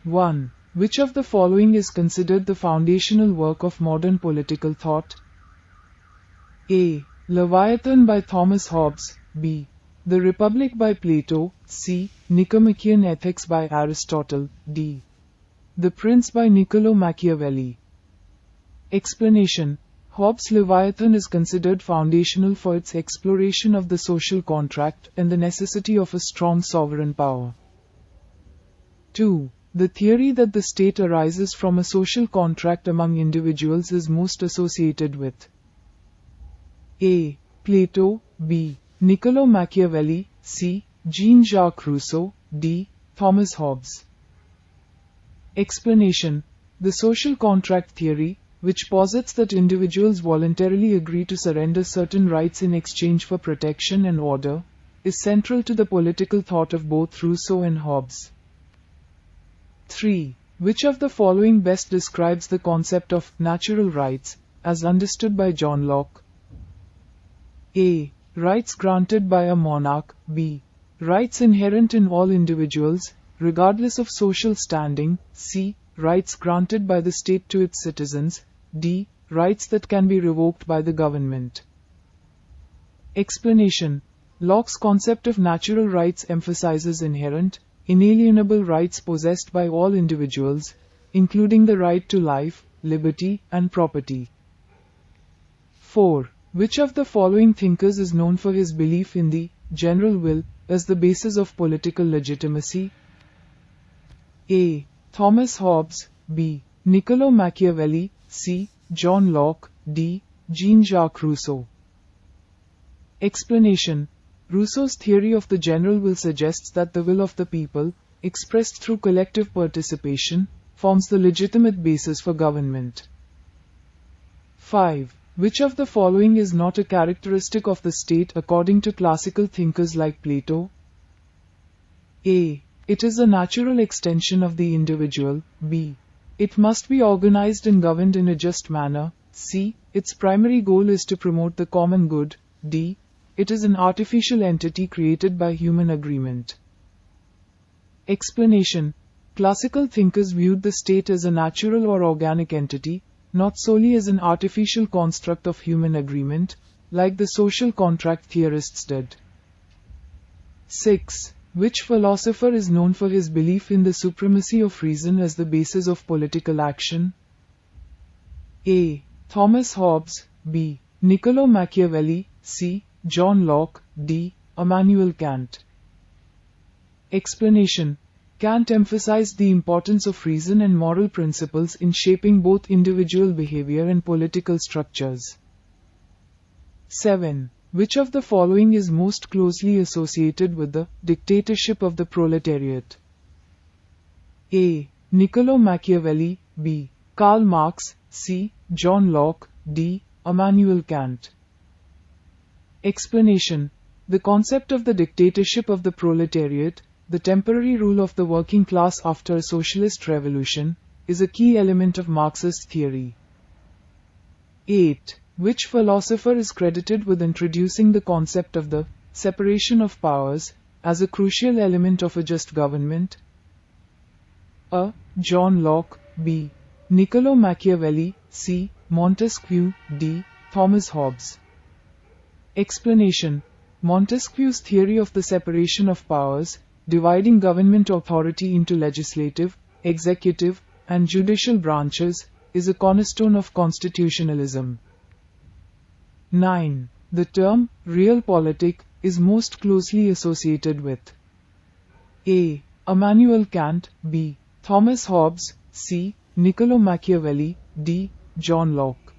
1. Which of the following is considered the foundational work of modern political thought? A. Leviathan by Thomas Hobbes. B. The Republic by Plato. C. Nicomachean Ethics by Aristotle. D. The Prince by Niccolo Machiavelli. Explanation. Hobbes' Leviathan is considered foundational for its exploration of the social contract and the necessity of a strong sovereign power. 2. The theory that the state arises from a social contract among individuals is most associated with A. Plato. B. Niccolo Machiavelli. C. Jean-Jacques Rousseau. D. Thomas Hobbes. Explanation. The social contract theory, which posits that individuals voluntarily agree to surrender certain rights in exchange for protection and order, is central to the political thought of both Rousseau and Hobbes. 3. Which of the following best describes the concept of natural rights, as understood by John Locke? A. Rights granted by a monarch. B. Rights inherent in all individuals, regardless of social standing. C. Rights granted by the state to its citizens. D. Rights that can be revoked by the government. Explanation. Locke's concept of natural rights emphasizes inherent, inalienable rights possessed by all individuals, including the right to life, liberty, and property. 4. Which of the following thinkers is known for his belief in the general will as the basis of political legitimacy? A. Thomas Hobbes. B. Niccolo Machiavelli. C. John Locke. D. Jean-Jacques Rousseau. Explanation. Rousseau's theory of the general will suggests that the will of the people, expressed through collective participation, forms the legitimate basis for government. 5. Which of the following is not a characteristic of the state according to classical thinkers like Plato? A. It is a natural extension of the individual. B. It must be organized and governed in a just manner. C. Its primary goal is to promote the common good. D. It is an artificial entity created by human agreement. Explanation. Classical thinkers viewed the state as a natural or organic entity, not solely as an artificial construct of human agreement, like the social contract theorists did. 6. Which philosopher is known for his belief in the supremacy of reason as the basis of political action? A. Thomas Hobbes. B. Niccolo Machiavelli. C. John Locke. D. Immanuel Kant. Explanation. Kant emphasized the importance of reason and moral principles in shaping both individual behavior and political structures. 7. Which of the following is most closely associated with the dictatorship of the proletariat? A. Niccolo Machiavelli. B. Karl Marx. C. John Locke. D. Immanuel Kant. Explanation. The concept of the dictatorship of the proletariat, the temporary rule of the working class after a socialist revolution, is a key element of Marxist theory. 8. Which philosopher is credited with introducing the concept of the separation of powers as a crucial element of a just government? A. John Locke. B. Niccolo Machiavelli. C. Montesquieu. D. Thomas Hobbes. Explanation. Montesquieu's theory of the separation of powers, dividing government authority into legislative, executive, and judicial branches, is a cornerstone of constitutionalism. 9. The term realpolitik is most closely associated with A. Immanuel Kant. B. Thomas Hobbes. C. Niccolo Machiavelli. D. John Locke.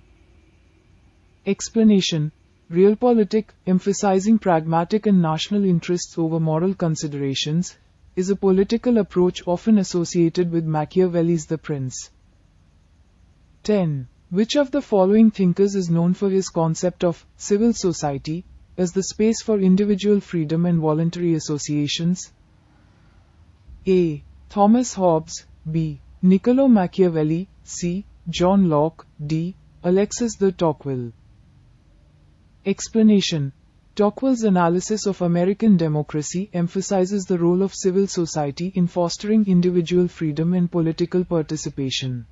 Explanation. Realpolitik, emphasizing pragmatic and national interests over moral considerations, is a political approach often associated with Machiavelli's The Prince. 10. Which of the following thinkers is known for his concept of civil society as the space for individual freedom and voluntary associations? A. Thomas Hobbes. B. Niccolo Machiavelli. C. John Locke. D. Alexis de Tocqueville. Explanation. Tocqueville's analysis of American democracy emphasizes the role of civil society in fostering individual freedom and political participation.